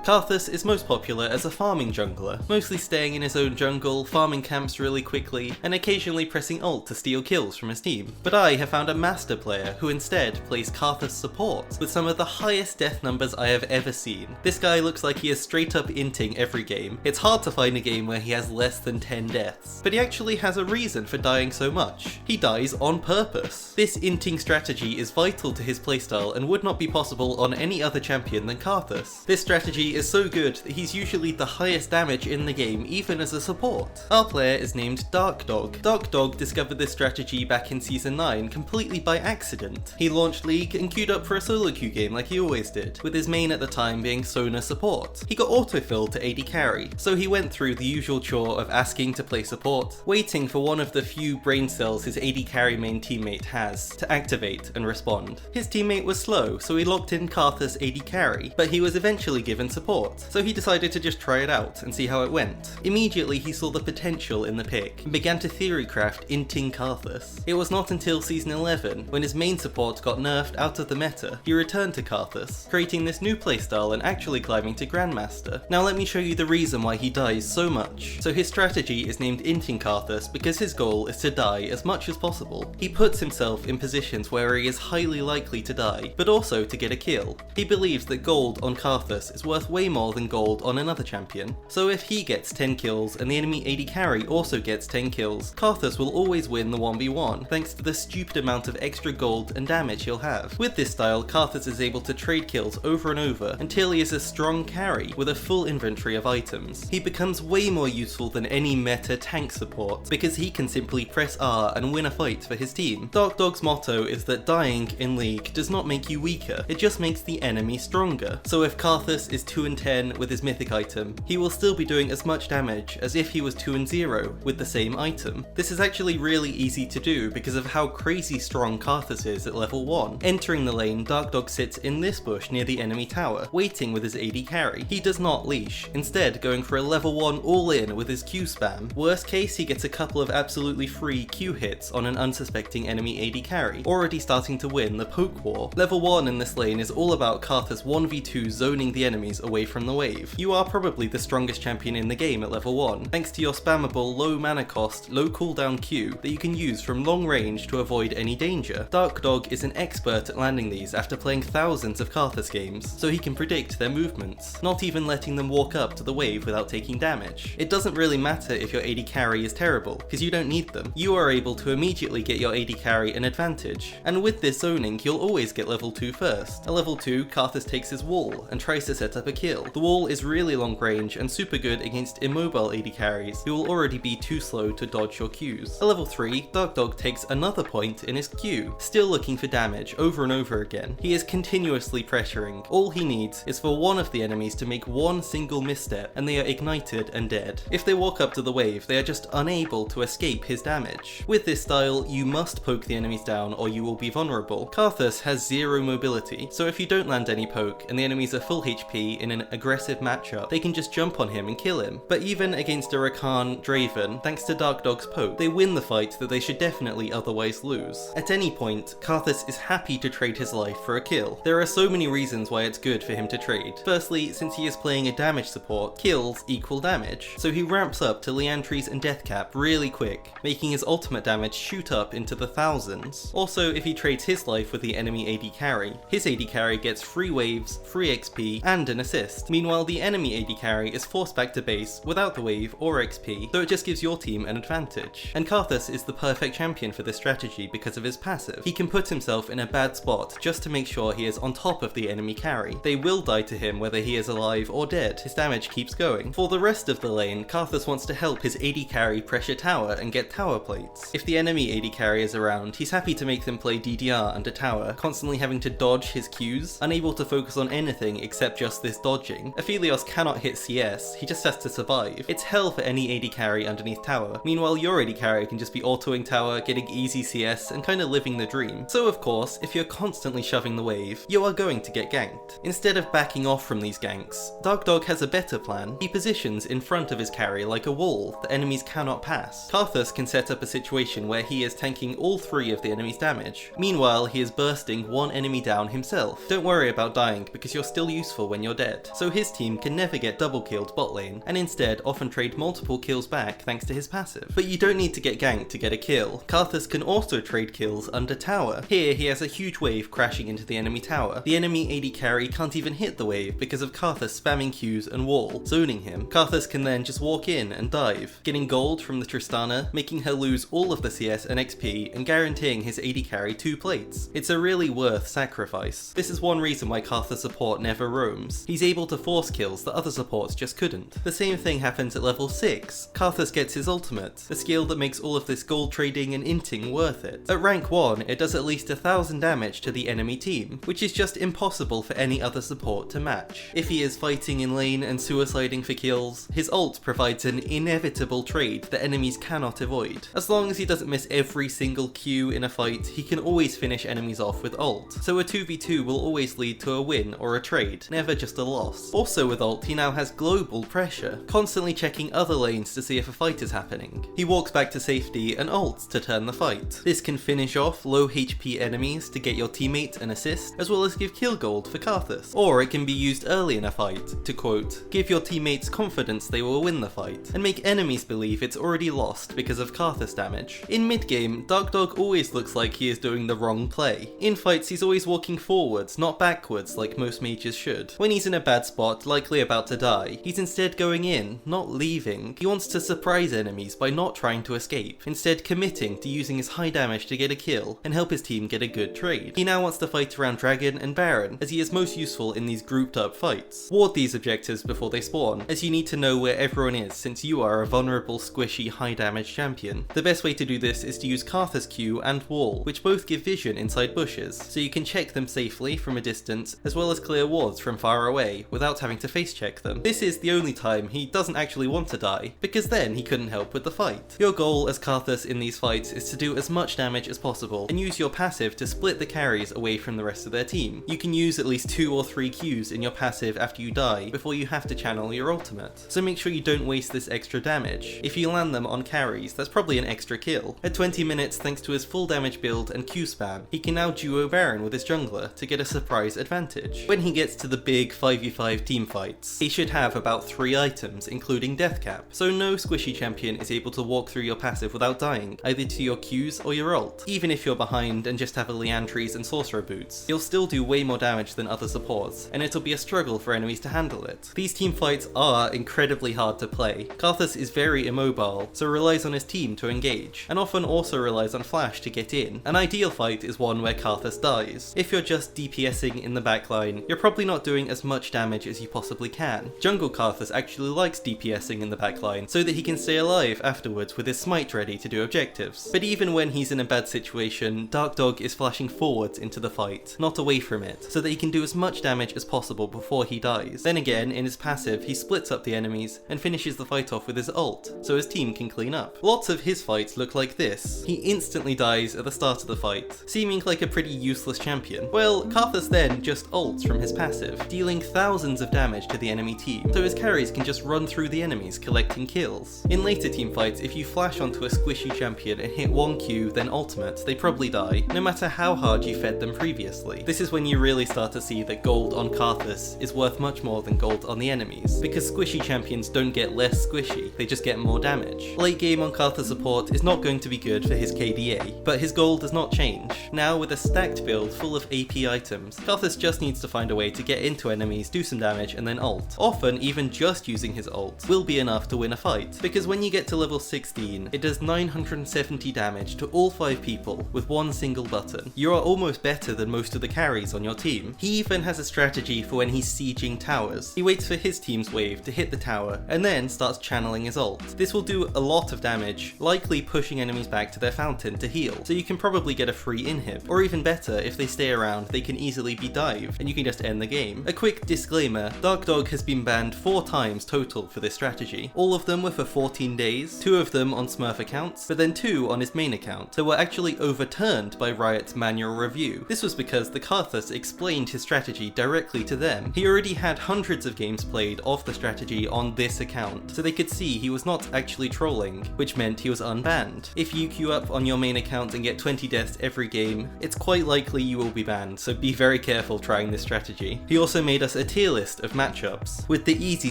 Karthus is most popular as a farming jungler, mostly staying in his own jungle, farming camps really quickly, and occasionally pressing ult to steal kills from his team. But I have found a master player who instead plays Karthus Support, with some of the highest death numbers I have ever seen. This guy looks like he is straight up inting every game. It's hard to find a game where he has less than 10 deaths, but he actually has a reason for dying so much. He dies on purpose. This Inting Strategy is vital to his playstyle and would not be possible on any other champion than Karthus. This strategy is so good that he's usually the highest damage in the game even as a support. Our player is named Darkdog. Darkdog discovered this strategy back in Season 9 completely by accident. He launched League and queued up for a solo queue game like he always did, with his main at the time being Sona Support. He got autofilled to AD carry, so he went through the usual chore of asking to play support, waiting for one of the few brain cells his AD carry main teammate has to activate and respond. His teammate was slow, so he locked in Karthus AD carry, but he was eventually given support, so he decided to just try it out and see how it went. Immediately he saw the potential in the pick and began to theorycraft Inting Karthus. It was not until Season 11, when his main support got nerfed out of the meta, he returned to Karthus, creating this new playstyle and actually climbing to Grandmaster. Now let me show you the reason why he dies so much. So his strategy is named Inting Karthus because his goal is to die as much as possible. He puts himself in positions where he is highly likely to die, but also to get a kill. He believes that gold on Karthus is worth way more than gold on another champion. So if he gets 10 kills and the enemy AD carry also gets 10 kills, Karthus will always win the 1v1 thanks to the stupid amount of extra gold and damage he'll have. With this style, Karthus is able to trade kills over and over until he is a strong carry with a full inventory of items. He becomes way more useful than any meta tank support because he can simply press R and win a fight for his team. Darkdog's motto is that dying in League does not make you weaker, it just makes the enemy stronger. So if Karthus is 2 and 10 with his mythic item, he will still be doing as much damage as if he was 2 and 0 with the same item. This is actually really easy to do because of how crazy strong Karthus is at level 1. Entering the lane, Darkdog sits in this bush near the enemy tower, waiting with his AD carry. He does not leash, instead going for a level 1 all-in with his Q spam. Worst case, he gets a couple of absolutely free Q hits on an unsuspecting enemy AD carry, already starting to win the poke war. Level 1 in this lane is all about Karthus 1v2 zoning the enemies away from the wave. You are probably the strongest champion in the game at level 1, thanks to your spammable low mana cost, low cooldown Q that you can use from long range to avoid any danger. Darkdog is an expert at landing these after playing thousands of Karthus games, so he can predict their movements, not even letting them walk up to the wave without taking damage. It doesn't really matter if your AD carry is terrible, because you don't need them. You are able to immediately get your AD carry an advantage, and with this zoning you'll always get level 2 first. At level 2, Karthus takes his wall and tries to set up a kill. The wall is really long range and super good against immobile AD carries who will already be too slow to dodge your Qs. At level 3, Darkdog takes another point in his Q, still looking for damage over and over again. He is continuously pressuring. All he needs is for one of the enemies to make one single misstep and they are ignited and dead. If they walk up to the wave, they are just unable to escape his damage. With this style, you must poke the enemies down or you will be vulnerable. Karthus has 0 mobility, so if you don't land any poke and the enemies are full HP in an aggressive matchup, they can just jump on him and kill him. But even against a Rakan Draven, thanks to Darkdog's poke, they win the fight that they should definitely otherwise lose. At any point, Karthus is happy to trade his life for a kill. There are so many reasons why it's good for him to trade. Firstly, since he is playing a damage support, kills equal damage, so he ramps up to Liantry's and Death Cap really quick, making his ultimate damage shoot up into the thousands. Also, if he trades his life with the enemy AD carry, his AD carry gets free waves, free XP, and an assist. Meanwhile, the enemy AD carry is forced back to base without the wave or XP, so it just gives your team an advantage. And Karthus is the perfect champion for this strategy because of his passive. He can put himself in a bad spot just to make sure he is on top of the enemy carry. They will die to him whether he is alive or dead, his damage keeps going. For the rest of the lane, Karthus wants to help his AD carry pressure tower and get tower plates. If the enemy AD carry is around, he's happy to make them play DDR under tower, constantly having to dodge his Qs, unable to focus on anything except just this dodging. Aphelios cannot hit CS, he just has to survive. It's hell for any AD carry underneath tower. Meanwhile, your AD carry can just be autoing tower, getting easy CS, and kinda living the dream. So of course, if you're constantly shoving the wave, you are going to get ganked. Instead of backing off from these ganks, Darkdog has a better plan. He positions in front of his carry like a wall that enemies cannot pass. Karthus can set up a situation where he is tanking all 3 of the enemy's damage. Meanwhile, he is bursting one enemy down himself. Don't worry about dying because you're still useful when you're dead. instead, so his team can never get double killed bot lane, and instead often trade multiple kills back thanks to his passive. But you don't need to get ganked to get a kill. Karthus can also trade kills under tower. Here he has a huge wave crashing into the enemy tower. The enemy AD carry can't even hit the wave because of Karthus spamming Qs and wall, zoning him. Karthus can then just walk in and dive, getting gold from the Tristana, making her lose all of the CS and XP, and guaranteeing his AD carry 2 plates. It's a really worth sacrifice. This is one reason why Karthus support never roams. He's able to force kills that other supports just couldn't. The same thing happens at level 6. Karthus gets his ultimate, the skill that makes all of this gold trading and inting worth it. At rank 1, it does at least 1000 damage to the enemy team, which is just impossible for any other support to match. If he is fighting in lane and suiciding for kills, his ult provides an inevitable trade that enemies cannot avoid. As long as he doesn't miss every single Q in a fight, he can always finish enemies off with ult. So a 2v2 will always lead to a win or a trade, never just a loss. Also with ult, he now has global pressure, constantly checking other lanes to see if a fight is happening. He walks back to safety and ults to turn the fight. This can finish off low HP enemies to get your teammate an assist, as well as give kill gold for Karthus. Or it can be used early in a fight to, quote, give your teammates confidence they will win the fight, and make enemies believe it's already lost because of Karthus damage. In mid-game, Darkdog always looks like he is doing the wrong play. In fights, he's always walking forwards, not backwards like most mages should. When he's in a bad spot, likely about to die, he's instead going in, not leaving. He wants to surprise enemies by not trying to escape, instead committing to using his high damage to get a kill and help his team get a good trade. He now wants to fight around Dragon and Baron, as he is most useful in these grouped up fights. Ward these objectives before they spawn, as you need to know where everyone is since you are a vulnerable, squishy, high damage champion. The best way to do this is to use Karthus Q and Wall, which both give vision inside bushes, so you can check them safely from a distance, as well as clear wards from far away without having to face check them. This is the only time he doesn't actually want to die, because then he couldn't help with the fight. Your goal as Karthus in these fights is to do as much damage as possible, and use your passive to split the carries away from the rest of their team. You can use at least 2 or 3 Qs in your passive after you die before you have to channel your ultimate, so make sure you don't waste this extra damage. If you land them on carries, that's probably an extra kill. At 20 minutes, thanks to his full damage build and Q spam, he can now duo Baron with his jungler to get a surprise advantage. When he gets to the big 5v5 team fights, he should have about 3 items, including death cap, so no squishy champion is able to walk through your passive without dying, either to your Qs or your ult. Even if you're behind and just have a Leandries and Sorcerer boots, you'll still do way more damage than other supports, and it'll be a struggle for enemies to handle it. These team fights are incredibly hard to play. Karthus is very immobile, so relies on his team to engage, and often also relies on flash to get in. An ideal fight is one where Karthus dies. If you're just DPSing in the backline, you're probably not doing as much damage as you possibly can. Jungle Karthus actually likes DPSing in the backline, so that he can stay alive afterwards with his smite ready to do objectives. But even when he's in a bad situation, Darkdog is flashing forwards into the fight, not away from it, so that he can do as much damage as possible before he dies. Then again, in his passive, he splits up the enemies and finishes the fight off with his ult, so his team can clean up. Lots of his fights look like this. He instantly dies at the start of the fight, seeming like a pretty useless champion. Well, Karthus then just ults from his passive, dealing thousands of damage to the enemy team, so his carries can just run through the enemies collecting kills. In later team fights, if you flash onto a squishy champion and hit 1 Q then ultimate, they probably die, no matter how hard you fed them previously. This is when you really start to see that gold on Karthus is worth much more than gold on the enemies, because squishy champions don't get less squishy, they just get more damage. Late game on Karthus support is not going to be good for his KDA, but his goal does not change. Now with a stacked build full of AP items, Karthus just needs to find a way to get into enemies, do some damage, and then ult. Often even just using his ult will be enough to win a fight, because when you get to level 16, it does 970 damage to all 5 people with one single button. You are almost better than most of the carries on your team. He even has a strategy for when he's sieging towers. He waits for his team's wave to hit the tower, and then starts channeling his ult. This will do a lot of damage, likely pushing enemies back to their fountain to heal, so you can probably get a free inhib, or even better, if they stay around, they can easily be dived, and you can just end the game. A quick disclaimer, Darkdog has been banned 4 times total for this strategy. All of them were for 14 days, 2 of them on Smurf accounts, but then 2 on his main account, that were actually overturned by Riot's manual review. This was because the Karthus explained his strategy directly to them. He already had hundreds of games played of the strategy on this account, so they could see he was not actually trolling, which meant he was unbanned. If you queue up on your main account and get 20 deaths every game, it's quite likely you will be banned, so be very careful trying this strategy. He also made us a tier list of matchups, with the easy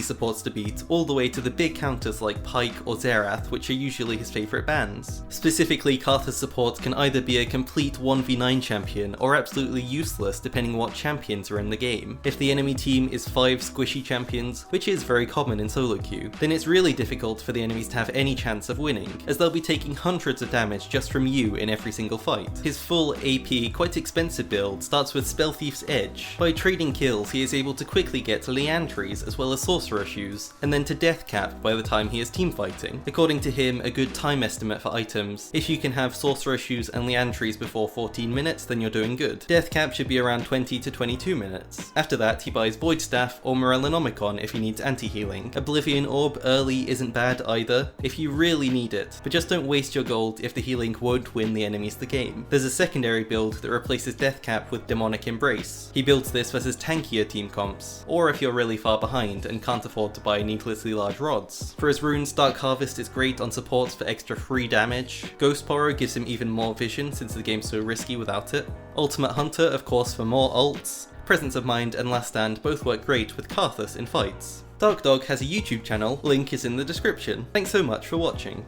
supports to beat all the way to the big counters like Pyke or Xerath, which are usually his favourite bans. Specifically, Karthus Support can either be a complete 1v9 champion or absolutely useless depending what champions are in the game. If the enemy team is 5 squishy champions, which is very common in solo queue, then it's really difficult for the enemies to have any chance of winning, as they'll be taking hundreds of damage just from you in every single fight. His full AP, quite expensive build starts with Spell Thief's Edge. By trading kills, he is able to quickly get to Leandries as well as Sorcerer Shoes, and then to Death Cap by the time he is teamfighting. According to him, a good time estimate for items: if you can have Sorcerer Shoes and Leandries before 14 minutes, then you're doing good. Death Cap should be around 20 to 22 minutes. After that, he buys Void Staff or Morellinomicon if he needs anti-healing. Oblivion Orb early isn't bad either, if you really need it, but just don't waste your gold if the healing won't win the enemies the game. There's a secondary build that replaces Death Cap with Demonic Embrace. He builds this versus tankier team comps, or if you're really far behind and can't afford to buy needlessly large rods. For his runes, Dark Harvest is great on supports for extra free damage. Ghost Porrow gives him even more vision since the game's so risky without it. Ultimate Hunter, of course, for more ults. Presence of Mind and Last Stand both work great with Karthus in fights. Darkdog has a YouTube channel, link is in the description. Thanks so much for watching.